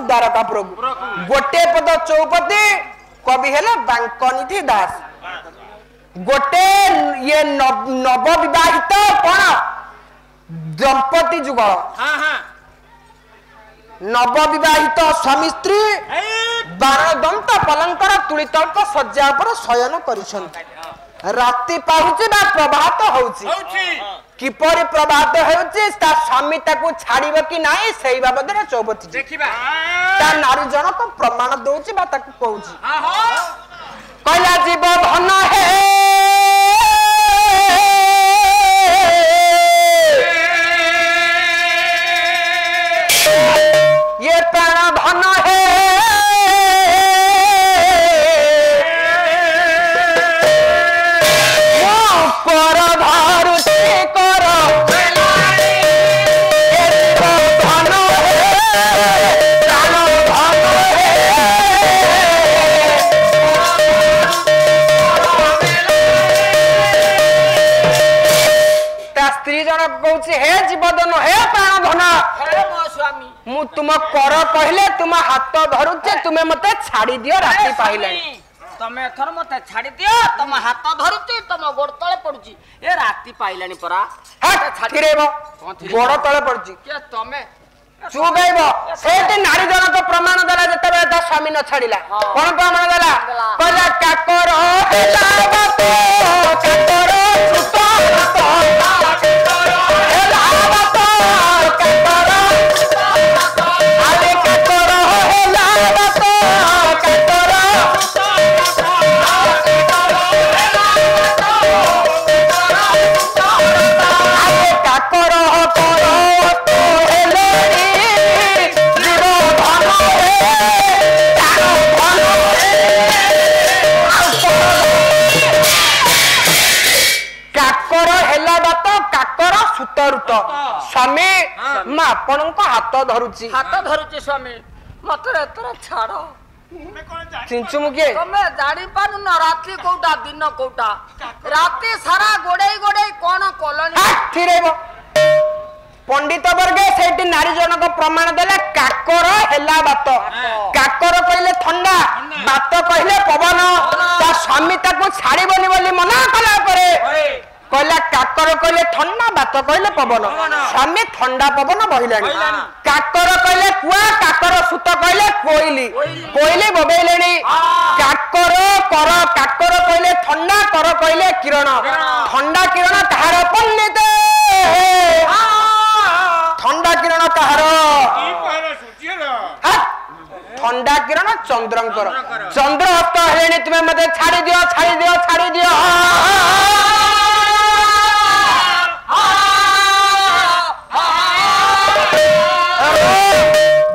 द्वारकापुर गोटे पद चौपति कवि हेले बांकनिधि दास गोटे ये नव विवाहित कौन दंपति जुगल नव विवाहित स्वामी स्त्री 12 दंत पलंकर तुलितल्प शज्या पर शयन करिसंत राति पाउची बा प्रभात होउची किपरि प्रभात होउची ता स्वामी ताकू छाड़िबो कि नाही सेही बाबद रे चौबती देखिबा ता नारी जनक प्रमाण दोउची बा ताकू कहउची कहला जीव धन हे ये प्राण धन है कर धारुते कर धन है प्राण धन है स्त्री जनक कहूँ हे जीवधन हे प्राण धन मु तुम कर कहले तुम हाथ धरुचे तुमे मते छाड़ी दियो राती पाइलानी तमे एथर मते छाड़ी दियो तुम हाथ धरुचे तुम गोड़ तळे पडुची ए राती पाइलानी परा छाड़िरेबो गोड़ तळे पडुची के तमे चुबैबो सेते नारी जनक प्रमाण देला जतबे ता स्वामी न छाड़िला कोन प्रमाण देला कहला काकर हेला बात काकर छुटो हाथ हेला बात काकर आले काकर हेला बात काकर आले काकर करो तो हेले जीव धन हे प्राण काकर हेला बात काकर सुतरुत स्वामी मैं आपण हाथ धरुची स्वामी मत छाड़ चिंचु मुके तमे जानि पानु न रात्रि कोटा दिन कोटा राति सारा गोडे गोडे कोन कोलनी थिरेबो पंडित वर्ग सेठी नारी जनक प्रमाण देला काकर हेला बात काकर कहले ठंडा बात कहले पवन ता स्वामी ताको छाड़ीबनी बोली मना कला परे कहला काकर कहले ठंडा बात कहले पवन स्वामी ठंडा पवन बहिलानी काकर कहले कुआ काकर सुत कहले कोइली कोइली बबेलेनी काकर कर काकर कहले ठंडा कर कहले किरण ठंडा किरण कहार पंडित ठंडा किरण कहार ठंडा किरण चंद्रंकर चंद्र हस्त हेलेनी तुमे मते छाड़ी दियो छाड़ी दियो छाड़ी दियो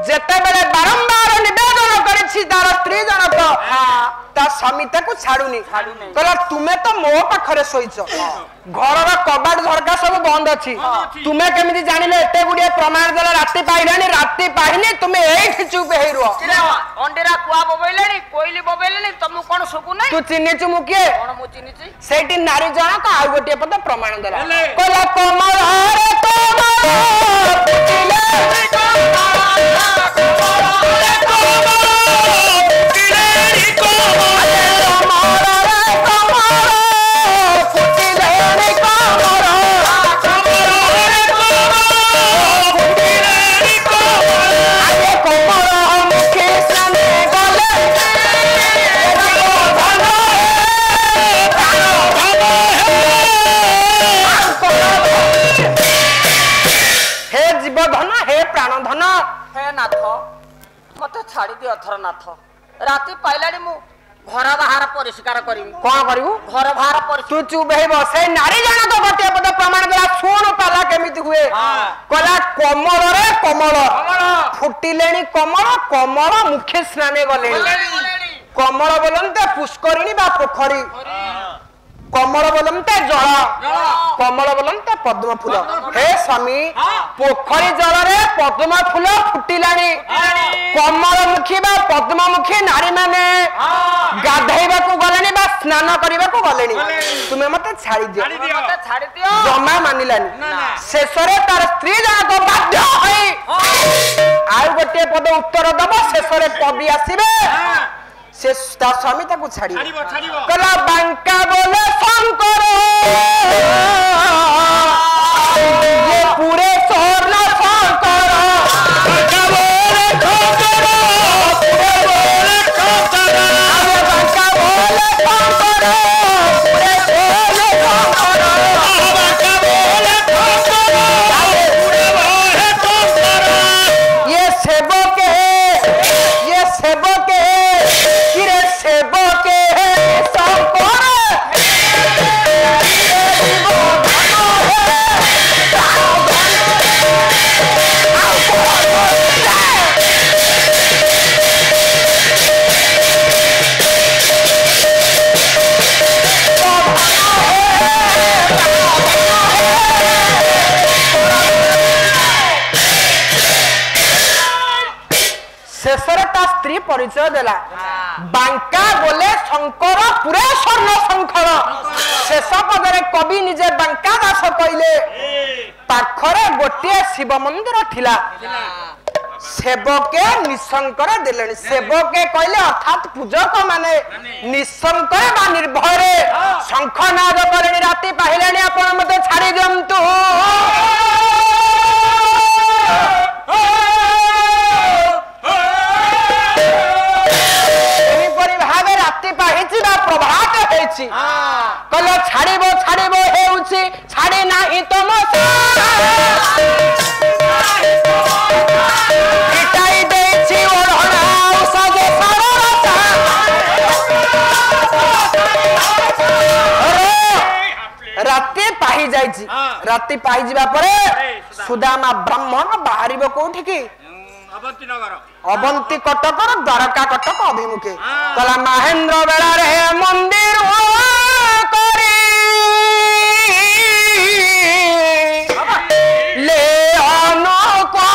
जेते बेले बारंबार निवेदन करिछि तार स्त्री जनक ता स्वामी ताको छाडुनी कहला तुमे तो मो पाखरे सोइछ घरर कबाड़ झरका सब बंद अछि तुमे केमिति जानिले एते गुडिया प्रमाण देला राति पाइनी तुमे एठी चुप हेइ रुह अंडेरा कुआ बबैलेनी कोइली बबैलेनी तमु कोन सबु नै तू चिन्हिछु मुके कोन मु चिन्हिछि सेठी नारी जनक आ गोटे पद प्रमाण देला कहला कमल रे कमल पुतिले छाड़ी दियो अथर नाथ राति पाइलानी मु घर बाहर परिष्कार करिम कोन करिवु घर बाहर परिष्कार तू चुप हेबो से नारी जनक गोटे पद प्रमाण देला सुन पाला केमिति हुए कला कमल रे कमल फुटिलेनी कमल कमल मुखे स्नाने गले कमल बोलनते पुष्करिणी बा पोखरी कमल बोलते जल कमल बोलते पद्म फूल हे स्वामी पोखरी जल रे पद्म फूल फुटिलानी कमलमुखी बा पद्ममुखी नारी माने गाधैबा को गलेनी बा स्नान करबा को गलेनी तुमे मते छाड़ी दियो जमा मानिलानी शेषरे तार स्त्री जाको बाध्य होई आउ गोटे पद उत्तर दबो शेषरे कवि आसीबे से स्वामी ताको छाड़ी कला बांका बोले शंकर ये पूरे स्वर्ण शंकर बांका बोले शंकर पूरे बोले शंकर बांका बोले शंकर पूरे बोले शंकर बांका बोले शंकर पूरे बोले शंकर ये सेवक किरे सेवक शंकर शेषरे ता स्त्री परिचय देला बांका बोले शंकर पूरे स्वर्ण शंकर शेष पदरे कवि निजे बांका दास कहले पाखरे गोटे शिव मंदिर थिला सेवके निशंकर देलेनी सेवके कहले अर्थात पूजक माने निशंकर बा निर्भय शंखनाद करेनी राति पाहिलेनी आपण मते छाड़ी दियंतु प्रभात हेछि कलो छाड़िबो छाड़िबो हेउछि छाड़ी नाही तम इटाई देछि ओढ़ना उसाजे सररता राति पाहि जाइछि राति पाहि जिबा परे सुदामा ब्राह्मण बाहरिबो कोठी की अवंती कटकर द्वारका कटक अभिमुखे कला महेंद्र बेला रे मंदिर करी ले अनको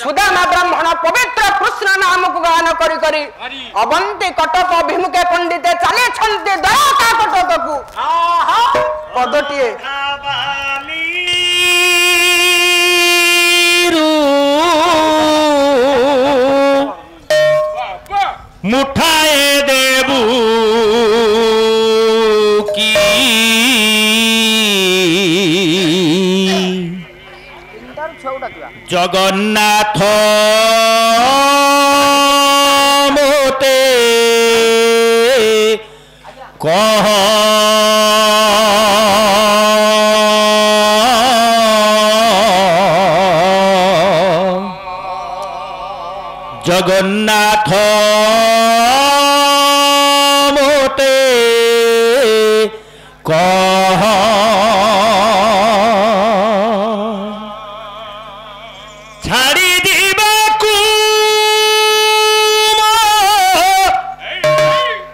सुदामा ब्राह्मण पवित्र कृष्ण नाम को गान करी करी अवंती कटक अभिमुखे पंडित चले छंते द्वारका कटक को पदटिए मुठाए देबू की जगन्नाथ मोते कह जगन्नाथ मोते कह छाड़ी दिबाकू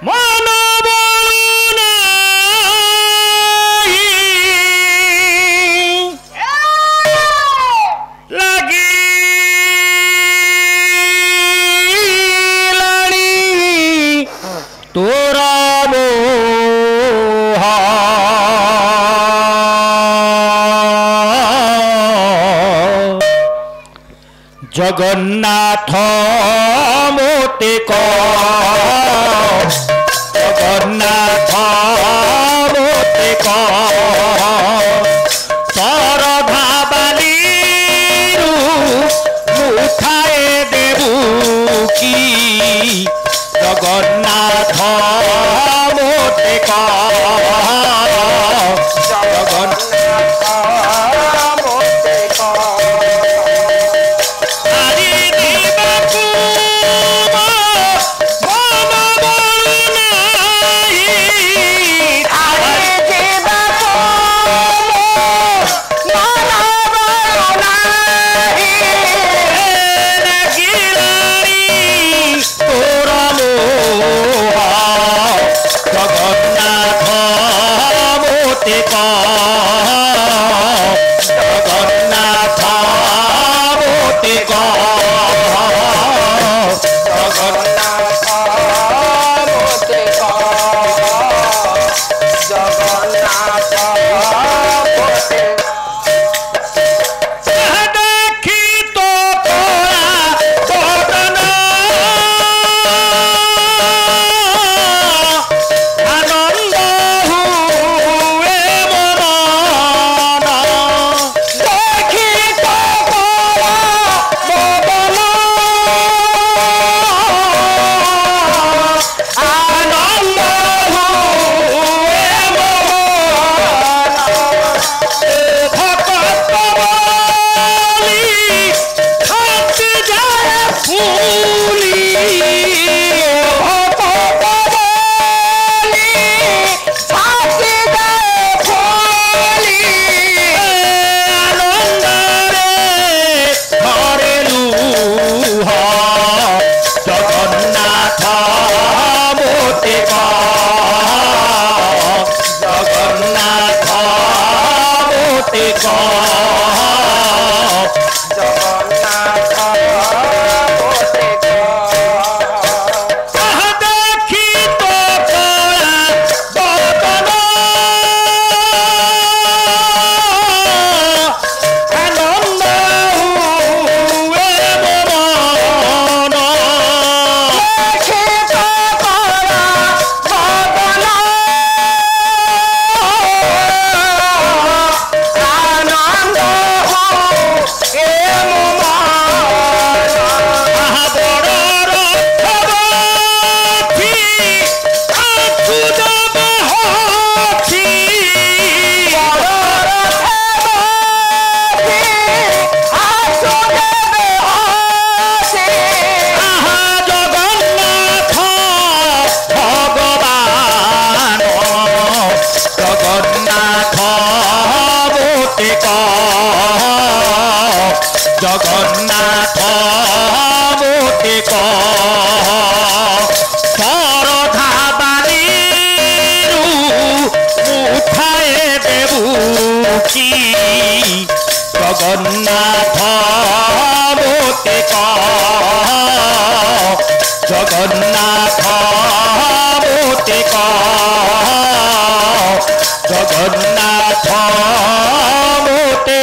मन लगी तोरा जगन्नाथ मोते जगन्नाथ मोते सरधा बाली मुठाए देबू की जगन्नाथ मोते जगन्नाथ जगन्नाथ मोटिक शरधा बाणीरू उठाए देबू की जगन्नाथ मोटिक जगन्नाथ मोटिक जगन्नाथ मोटे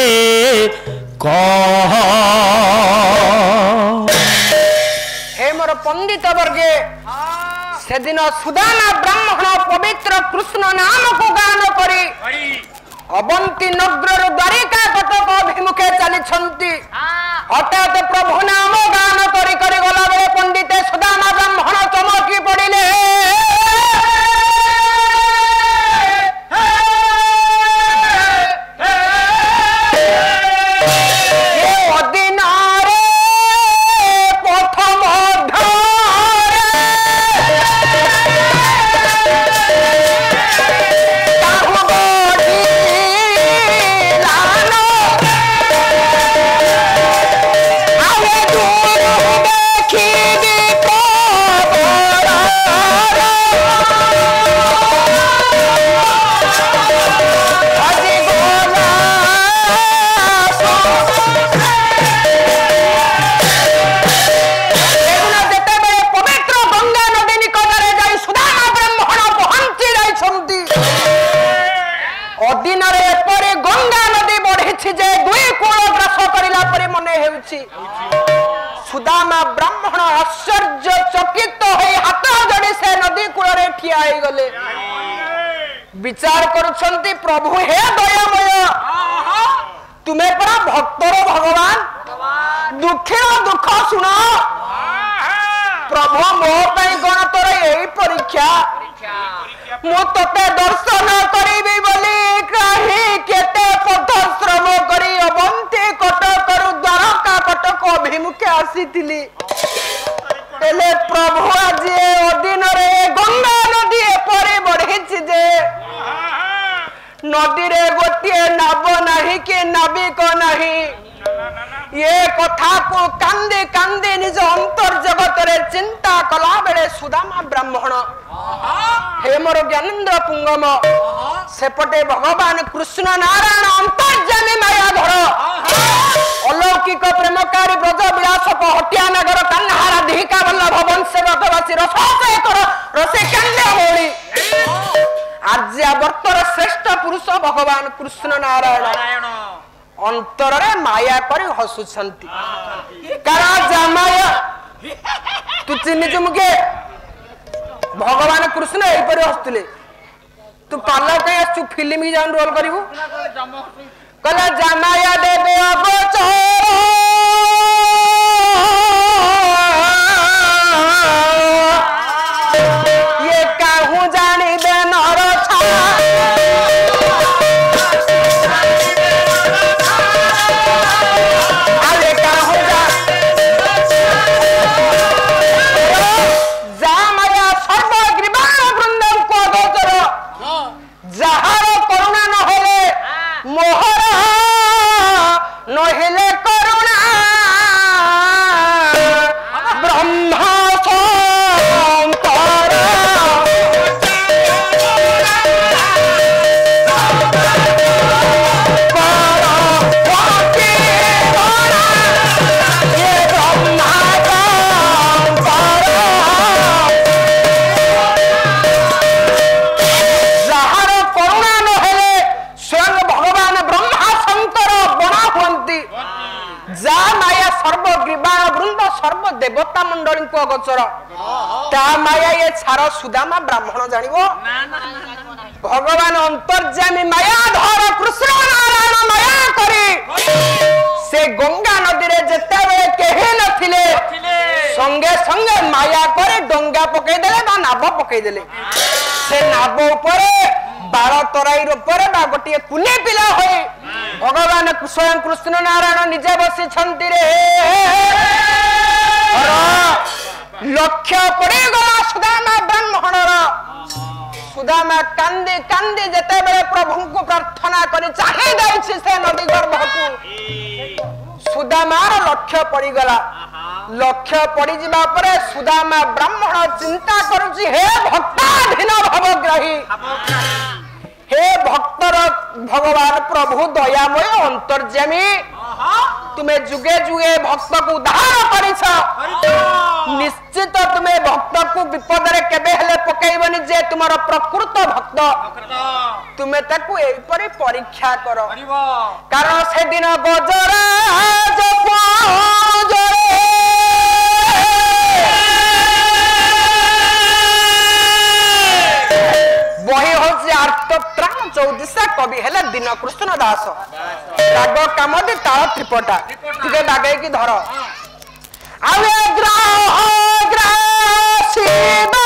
हे मोर पंडित वर्गे से दिन सुदामा ब्राह्मण पवित्र कृष्ण नाम को गान करी अवंती नगर द्वारिका कटक अभिमुखे चली हठात प्रभु नाम गान करी करी गला बेले पंडित सुदामा ब्राह्मण चमकी पड़िले सुदामा ब्राह्मण आश्चर्य चकित हो हाथ जोड़ी से नदी कूल ठिया गले विचार करुछंती प्रभु हे दयामय तुम्हें परा भक्तर भगवान दुखी दुख शुण प्रभु मो कौन तोर यही परीक्षा मु ते दर्शन करी बोली कहीं केते पथ श्रम करी अवंती कटक द्वारका कटक अभिमुखे आसी प्रभु आज अधीन गंगा नदी एपरी बढ़ी जे नदी रे गोटे नाव नहीं कि नाविक नहीं ये कथा को कांदे कांदे निज अंतर जगत रे चिंता कला बेले सुदामा ब्राह्मण हे मोर ज्ञानेन्द्र पुंगम सेपटे भगवान कृष्ण नारायण अंतर्जामी माया धर अलौकिक प्रेमकारी ब्रज विलास हटिया नगर कन्हारा दिहिका वल्लभ वंश भगवासी रसे कांदे होली आर्यावर्तर श्रेष्ठ पुरुष भगवान कृष्ण नारायण अंतर रे माया करी हसुछंती कारा माया तू चिन्ह मुके भगवान कृष्ण एपरी हसुले तू पाला कहीं आसु फिल्म ही जान रोल करू कला जामाया देवे अगोचर ये काहू जानी बे नर छा अरे काहू जामाया सर्वग्रीवाण वृंदम को अगोचर जहार करुणा न होले मोहर नहिले करुणा देवता मंडली को अगोचर ता माया ये छार सुदामा ब्राह्मण जानिबो भगवान अंतर्जामी माया धर कृष्ण नारायण माया करी से गंगा नदी रे जते बेले केहे नथिले संगे संगे माया करे डंगा पकई देले बा नाव पकई देले से नाव ऊपर बाल तराई ऊपर बा गोटे कुनी पिला होई भगवान स्वयं कृष्ण नारायण निजे बसी छंती रे लक्ष्य पड़ी गला सुदामा ब्राह्मणर सुदामा कांदी कांदी जते बेले प्रभु को प्रार्थना करी चाहे जाइछि से नदी गर्भकु सुदामार लक्ष्य पड़ी गला लक्ष्य पड़ी जिबा परे सुदामा ब्राह्मण चिंता करूची हे भक्ताधीन भवग्राही हे भक्तर भगवान प्रभु दयामय अंतर्जामी तुम्हें जुगे जुगे भक्त को उद्धार करिछ निश्चित तुम्हें भक्त को विपद रे केबे हेले पकाइबनी जे तुमर प्रकृत भक्त तुम्हें ताकू एपरि परीक्षा करो कारण से दिन गजरा वही होची आर्तत्राण चौदिशा कवि हेले दिन कृष्ण दास राग कामदी ताल त्रिपटा टिके बागै की धर आवे ग्रह ग्रासीबा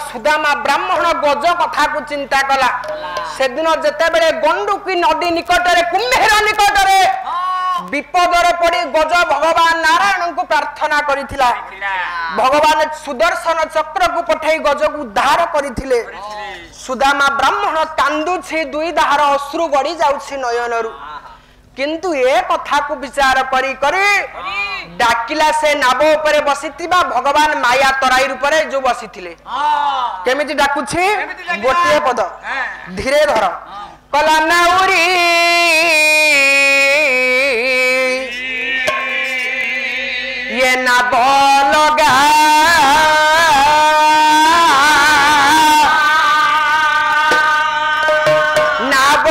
सुदामा ब्राह्मण गज कथा को चिंता कला से दिन जेते बेले गंडुकी नदी निकट रे कुम्भीर निकट रे विपद रे पड़ी गज भगवान नारायण को प्रार्थना करिथिला भगवान सुदर्शन चक्र को पठाई गज को उद्धार करिथिले सुदामा ब्राह्मण कांदुछि दुई धार अश्रु गड़ी जाउछि नयनरु किंतु ए कथा को विचार करी करी डाकिला से नाव ऊपर बसितिबा भगवान माया तराई ऊपर जो बसिथिले केमिति डाकुछि गोटे पद धीरे धर कला नाउरी ये नाव लगा नाव